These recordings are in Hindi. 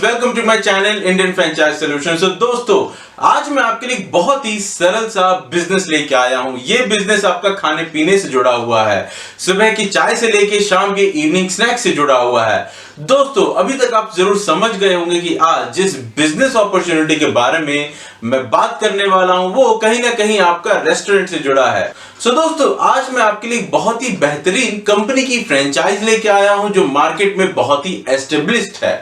Welcome to my channel Indian franchise solutions. तो दोस्तों, आज मैं आपके लिए बहुत ही सरल सा बिजनेस लेके आया हूं। ये बिजनेस आपका खाने पीने से जुड़ा हुआ है, सुबह की चाय से लेके शाम के इवनिंग स्नैक्स से जुड़ा हुआ है। दोस्तों, अभी तक आप जरूर समझ गए होंगे कि आज जिस बिजनेस अपॉर्चुनिटी के बारे में मैं बात करने वाला हूं वो कहीं ना कहीं आपका रेस्टोरेंट से जुड़ा है। दोस्तों, आज मैं आपके लिए बहुत ही बेहतरीन कंपनी की फ्रेंचाइज लेके आया हूं जो मार्केट में बहुत ही एस्टेब्लिश्ड है।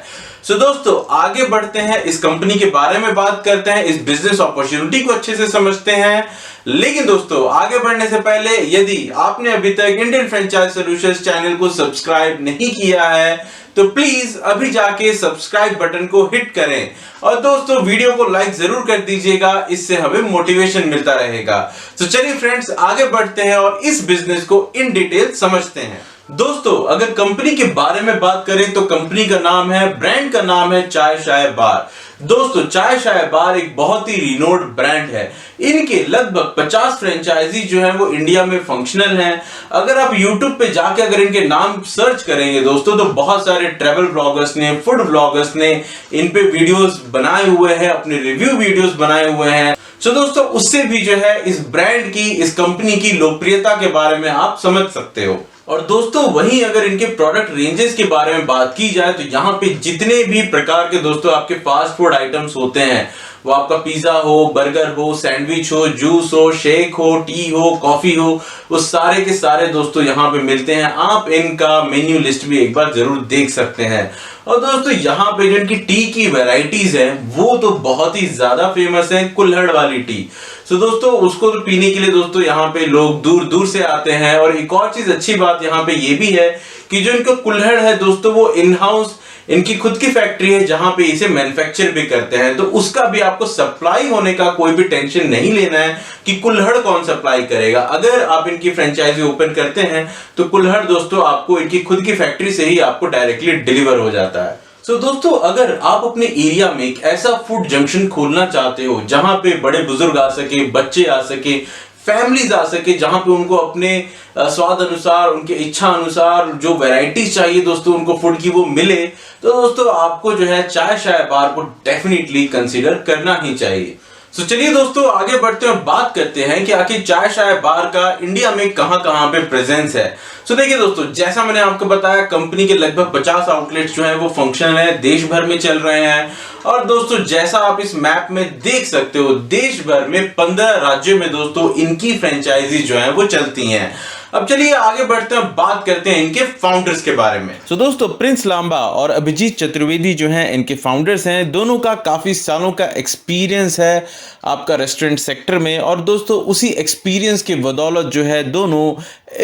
दोस्तों, आगे बढ़ते हैं, इस कंपनी के बारे में बात करते हैं, इस बिजनेस अपॉर्चुनिटी को अच्छे से समझते हैं। लेकिन दोस्तों, आगे बढ़ने से पहले यदि आपने अभी तक इंडियन फ्रेंचाइज सॉल्यूशंस चैनल को सब्सक्राइब नहीं किया है तो प्लीज अभी जाके सब्सक्राइब बटन को हिट करें और दोस्तों वीडियो को लाइक जरूर कर दीजिएगा, इससे हमें मोटिवेशन मिलता रहेगा। तो चलिए फ्रेंड्स, आगे बढ़ते हैं और इस बिजनेस को इन डिटेल समझते हैं। दोस्तों, अगर कंपनी के बारे में बात करें तो कंपनी का नाम है, ब्रांड का नाम है चाय शाय बार। दोस्तों, चाय शाय बार एक बहुत ही रिनोड ब्रांड है। इनके लगभग 50 फ्रेंचाइजी जो है वो इंडिया में फंक्शनल हैं। अगर आप YouTube पे जाके अगर इनके नाम सर्च करेंगे दोस्तों, तो बहुत सारे ट्रैवल ब्लॉगर्स ने, फूड ब्लॉगर्स ने इन पे वीडियोस बनाए हुए हैं, अपने रिव्यू वीडियोस बनाए हुए हैं। दोस्तों, उससे भी जो है इस ब्रांड की, इस कंपनी की लोकप्रियता के बारे में आप समझ सकते हो। और दोस्तों, वहीं अगर इनके प्रोडक्ट रेंजेस के बारे में बात की जाए तो यहाँ पे जितने भी प्रकार के दोस्तों आपके फास्ट फूड आइटम्स होते हैं, वो आपका पिज्जा हो, बर्गर हो, सैंडविच हो, जूस हो, शेक हो, टी हो, कॉफी हो, वो सारे के सारे दोस्तों यहाँ पे मिलते हैं। आप इनका मेन्यू लिस्ट भी एक बार जरूर देख सकते हैं। और दोस्तों, यहाँ पे जो इनकी टी की वैरायटीज है वो तो बहुत ही ज्यादा फेमस है, कुल्हड़ वाली टी। दोस्तों, उसको तो पीने के लिए दोस्तों यहाँ पे लोग दूर दूर से आते हैं। और एक और चीज अच्छी बात यहाँ पे ये भी है कि जो इनका कुल्हड़ है दोस्तों, वो इन हाउस इनकी खुद की फैक्ट्री है जहां पे इसे मैन्युफैक्चर भी करते हैं। तो उसका भी आपको सप्लाई होने का कोई भी टेंशन नहीं लेना है कि कुल्हड़ कौन सप्लाई करेगा। अगर आप इनकी फ्रेंचाइजी ओपन करते हैं तो कुल्हड़ दोस्तों आपको इनकी खुद की फैक्ट्री से ही आपको डायरेक्टली डिलीवर हो जाता है। दोस्तों, अगर आप अपने एरिया में एक ऐसा फूड जंक्शन खोलना चाहते हो जहां पे बड़े बुजुर्ग आ सके, बच्चे आ सके, फैमिलीज आ सके, जहां पे उनको अपने स्वाद अनुसार, उनके इच्छा अनुसार जो वैरायटीज चाहिए दोस्तों उनको फूड की वो मिले, तो दोस्तों आपको जो है चाय शाय बार को डेफिनेटली कंसीडर करना ही चाहिए। चलिए दोस्तों, आगे बढ़ते हैं और बात करते हैं कि आखिर चाय शाय बार का इंडिया में कहां पे प्रेजेंस है। देखिए दोस्तों, जैसा मैंने आपको बताया, कंपनी के लगभग 50 आउटलेट्स जो है वो फंक्शनल है, देश भर में चल रहे हैं। और दोस्तों, जैसा आप इस मैप में देख सकते हो, देश भर में 15 राज्यों में दोस्तों इनकी फ्रेंचाइजी जो है वो चलती हैं। अब चलिए आगे बढ़ते हैं, बात करते हैं इनके फाउंडर्स के बारे में। दोस्तों, प्रिंस लांबा और अभिजीत चतुर्वेदी जो हैं इनके फाउंडर्स हैं। दोनों का काफी सालों का एक्सपीरियंस है आपका रेस्टोरेंट सेक्टर में। और दोस्तों, उसी एक्सपीरियंस के बदौलत जो है दोनों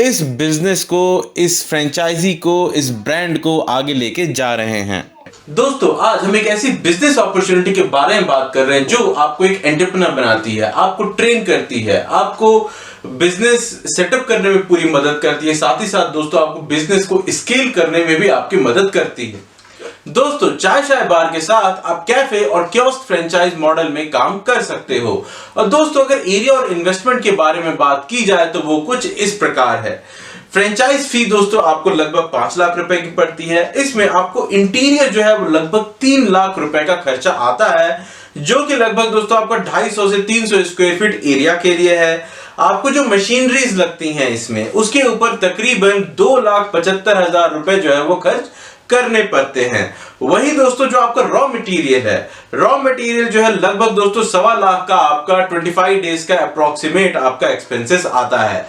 इस बिजनेस को, इस फ्रेंचाइजी को, इस ब्रांड को आगे लेके जा रहे हैं। दोस्तों, आज हम एक ऐसी बिजनेस अपॉर्चुनिटी के बारे में बात कर रहे हैं जो आपको एक एंटरप्रेन्योर बनाती है, आपको ट्रेन करती है, आपको बिजनेस सेटअप करने में पूरी मदद करती है, साथ ही साथ दोस्तों आपको बिजनेस को स्केल करने में भी आपकी मदद करती है। दोस्तों, चाय शाय बार के साथ आप कैफे और कियोस्क फ्रेंचाइज मॉडल में काम कर सकते हो। और दोस्तों, अगर एरिया और इन्वेस्टमेंट के बारे में बात की जाए तो वो कुछ इस प्रकार है। फ्रेंचाइज फी दोस्तों आपको लगभग 5 लाख रुपए की पड़ती है। इसमें आपको इंटीरियर जो है वो लगभग 3 लाख रुपए का खर्चा आता है, जो कि लगभग दोस्तों आपका 250 से 300 स्क्वायर फीट एरिया के लिए है। आपको जो मशीनरीज लगती हैं इसमें, उसके ऊपर तकरीबन 2,75,000 रुपए जो है वो खर्च करने पड़ते हैं। वही दोस्तों, जो आपका रॉ मटेरियल है, रॉ मटेरियल जो है लगभग दोस्तों 1.25 लाख का आपका 25 डेज का अप्रोक्सीमेट आपका एक्सपेंसेस आता है।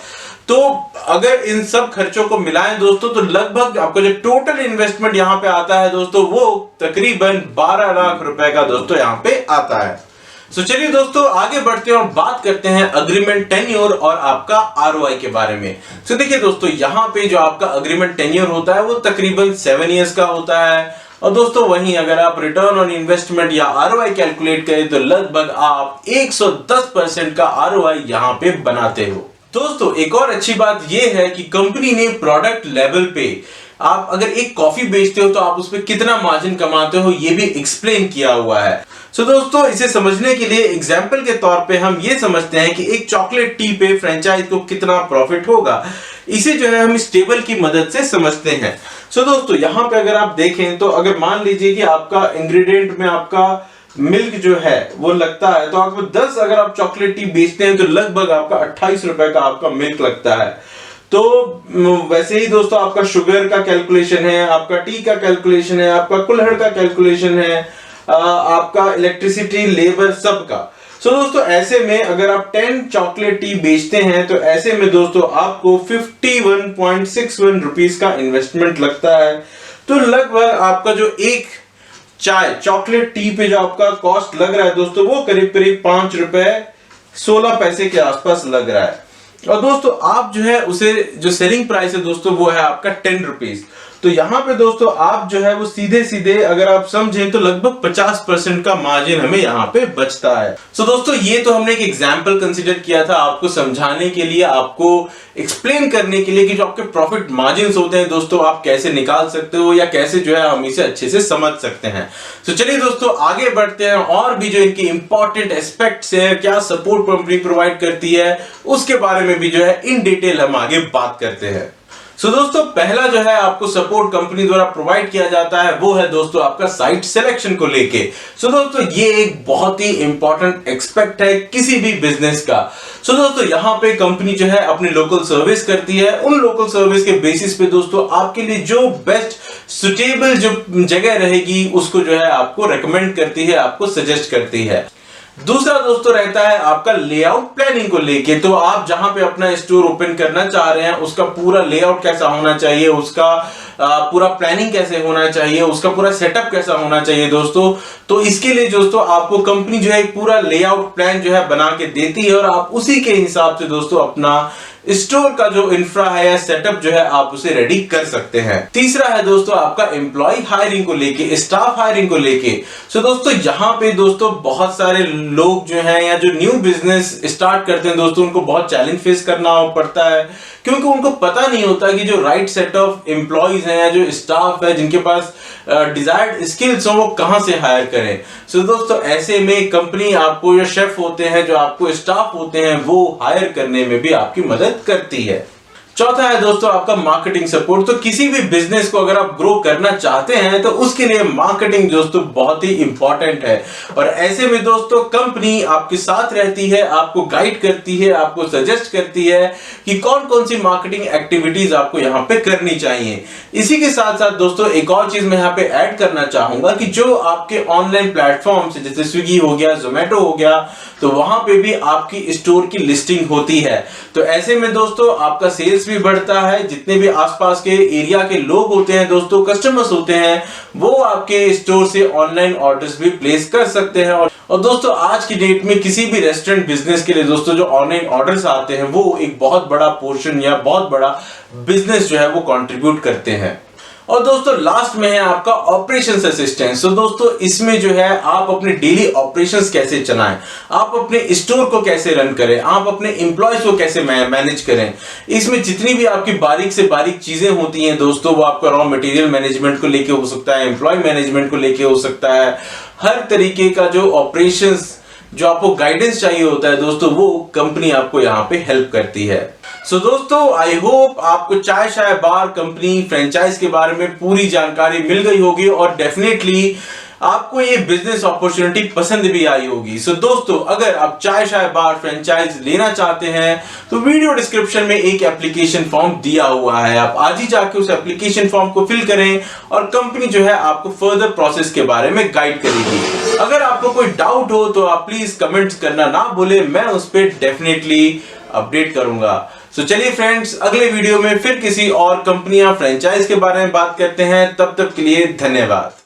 तो अगर इन सब खर्चों को मिलाएं दोस्तों तो लगभग आपको जो टोटल इन्वेस्टमेंट यहाँ पे आता है दोस्तों वो तकरीबन 12 लाख रुपए का दोस्तों यहाँ पे आता है। चलिए दोस्तों, आगे बढ़ते हैं और बात करते हैं अग्रीमेंट टेन्योर और आपका आरओआई के बारे में। देखिए दोस्तों, यहाँ पे जो आपका अग्रीमेंट टेन्योर होता है वो तकरीबन 7 इयर्स का होता है। और दोस्तों, वहीं अगर आप रिटर्न ऑन इन्वेस्टमेंट या आरओआई कैलकुलेट करें तो लगभग आप 110% का आरओआई यहाँ पे बनाते हो। दोस्तों, एक और अच्छी बात यह है कि कंपनी ने प्रोडक्ट लेवल पे आप अगर एक कॉफी बेचते हो तो आप उसमें कितना मार्जिन कमाते हो ये भी एक्सप्लेन किया हुआ है। दोस्तों, इसे समझने के लिए एग्जांपल के तौर पे हम ये समझते हैं कि एक चॉकलेट टी पे फ्रेंचाइज को कितना प्रॉफिट होगा। इसे जो है हम इस टेबल की मदद से समझते हैं। सो दोस्तों यहाँ पे अगर आप देखें तो अगर मान लीजिए कि आपका इंग्रेडिएंट में आपका मिल्क जो है वो लगता है, तो आपको 10 अगर आप चॉकलेट टी बेचते हैं तो लगभग आपका 28 रुपए का आपका मिल्क लगता है। तो वैसे ही दोस्तों आपका शुगर का कैलकुलेशन है, आपका टी का कैलकुलेशन है, आपका कुल्हड़ का कैलकुलेशन है, आपका इलेक्ट्रिसिटी, लेबर, सबका। सो दोस्तों ऐसे में अगर आप 10 चॉकलेट टी बेचते हैं तो ऐसे में दोस्तों आपको 51.61 रुपीस का इन्वेस्टमेंट लगता है। तो लगभग आपका जो एक चाय चॉकलेट टी पे जो आपका कॉस्ट लग रहा है दोस्तों वो करीब करीब 5 रुपए 16 पैसे के आसपास लग रहा है। और दोस्तों आप जो है उसे जो सेलिंग प्राइस है दोस्तों वो है आपका 10 रुपीज। तो यहाँ पे दोस्तों आप जो है वो सीधे सीधे अगर आप समझें तो लगभग 50% का मार्जिन हमें यहाँ पे बचता है। सो दोस्तों ये तो हमने एक एग्जाम्पल कंसिडर किया था आपको समझाने के लिए, आपको एक्सप्लेन करने के लिए कि जो आपके प्रॉफिट मार्जिन होते हैं दोस्तों आप कैसे निकाल सकते हो या कैसे जो है हम इसे अच्छे से समझ सकते हैं। तो चलिए दोस्तों आगे बढ़ते हैं और भी जो इनके इंपॉर्टेंट एस्पेक्ट्स हैं, क्या सपोर्ट कंपनी प्रोवाइड करती है, उसके बारे में भी जो है इन डिटेल हम आगे बात करते हैं। सो दोस्तों पहला जो है आपको सपोर्ट कंपनी द्वारा प्रोवाइड किया जाता है वो है दोस्तों आपका साइट सिलेक्शन को लेके। सो दोस्तों ये एक बहुत ही इंपॉर्टेंट एस्पेक्ट है किसी भी बिजनेस का। सो दोस्तों यहाँ पे कंपनी जो है अपनी लोकल सर्विस करती है, उन लोकल सर्विस के बेसिस पे दोस्तों आपके लिए जो बेस्ट सुटेबल जो जगह रहेगी उसको जो है आपको रेकमेंड करती है, आपको सजेस्ट करती है। दूसरा दोस्तों रहता है आपका लेआउट प्लानिंग को लेके। तो आप जहां पे अपना स्टोर ओपन करना चाह रहे हैं उसका पूरा लेआउट कैसा होना चाहिए, उसका पूरा प्लानिंग कैसे होना चाहिए, उसका पूरा सेटअप कैसा होना चाहिए दोस्तों। तो इसके लिए दोस्तों आपको कंपनी जो है पूरा लेआउट प्लान जो है बना के देती है और आप उसी के हिसाब से दोस्तों अपना स्टोर का जो इंफ्रा है या सेटअप जो है आप उसे रेडी कर सकते हैं। तीसरा है दोस्तों आपका एम्प्लॉय हायरिंग को लेके, स्टाफ हायरिंग को लेके। सो दोस्तों यहाँ पे दोस्तों बहुत सारे लोग जो हैं या जो न्यू बिजनेस स्टार्ट करते हैं दोस्तों उनको बहुत चैलेंज फेस करना पड़ता है, क्योंकि उनको पता नहीं होता कि जो राइट सेट ऑफ एम्प्लॉयज हैं या जो स्टाफ है जिनके पास डिजायर्ड स्किल्स हो वो कहां से हायर करें। सो दोस्तों ऐसे में कंपनी आपको जो शेफ होते हैं, जो आपको स्टाफ होते हैं वो हायर करने में भी आपकी मदद करती है। चौथा है दोस्तों आपका मार्केटिंग सपोर्ट। तो किसी भी बिजनेस को अगर आप ग्रो करना चाहते हैं तो उसके लिए मार्केटिंग दोस्तों बहुत ही इंपॉर्टेंट है। और ऐसे में दोस्तों कंपनी आपके साथ रहती है, आपको गाइड करती है, आपको सजेस्ट करती है कि कौन कौन सी मार्केटिंग एक्टिविटीज आपको यहाँ पे करनी चाहिए। इसी के साथ साथ दोस्तों एक और चीज मैं यहाँ पे ऐड करना चाहूंगा कि जो आपके ऑनलाइन प्लेटफॉर्म जैसे स्विगी हो गया, जोमेटो हो गया, तो वहां पे भी आपकी स्टोर की लिस्टिंग होती है। तो ऐसे में दोस्तों आपका सेल्स भी बढ़ता है, जितने भी आसपास के एरिया के लोग होते हैं दोस्तों, कस्टमर्स होते हैं, वो आपके स्टोर से ऑनलाइन ऑर्डर्स भी प्लेस कर सकते हैं। और दोस्तों आज की डेट में किसी भी रेस्टोरेंट बिजनेस के लिए दोस्तों जो ऑनलाइन ऑर्डर्स आते हैं वो एक बहुत बड़ा पोर्शन या बहुत बड़ा बिजनेस जो है वो कंट्रीब्यूट करते हैं। और दोस्तों लास्ट में है आपका ऑपरेशंस असिस्टेंट। तो दोस्तों इसमें जो है आप अपने डेली ऑपरेशंस कैसे चलाएं, आप अपने स्टोर को कैसे रन करें, आप अपने एम्प्लॉयज को कैसे मैनेज करें। इसमें जितनी भी आपकी बारीक से बारीक चीजें होती हैं दोस्तों, वो आपका रॉ मटेरियल मैनेजमेंट को लेके हो सकता है, एम्प्लॉय मैनेजमेंट को लेके हो सकता है, हर तरीके का जो ऑपरेशंस जो आपको गाइडेंस चाहिए होता है दोस्तों वो कंपनी आपको यहाँ पे हेल्प करती है। सो दोस्तों आई होप आपको चाय शाय बार कंपनी फ्रेंचाइज के बारे में पूरी जानकारी मिल गई होगी और डेफिनेटली आपको ये बिजनेस अपॉर्चुनिटी पसंद भी आई होगी। सो दोस्तों अगर आप चाय शाय बार फ्रेंचाइज लेना चाहते हैं तो वीडियो डिस्क्रिप्शन में एक एप्लीकेशन फॉर्म दिया हुआ है, आप आज ही जाके उस एप्लीकेशन फॉर्म को फिल करें और कंपनी जो है आपको फर्दर प्रोसेस के बारे में गाइड करेगी। अगर आपको कोई डाउट हो तो आप प्लीज कमेंट्स करना ना भूले, मैं उस पर डेफिनेटली अपडेट करूंगा। सो चलिए फ्रेंड्स अगले वीडियो में फिर किसी और कंपनी या फ्रेंचाइज के बारे में बात करते हैं, तब तक के लिए धन्यवाद।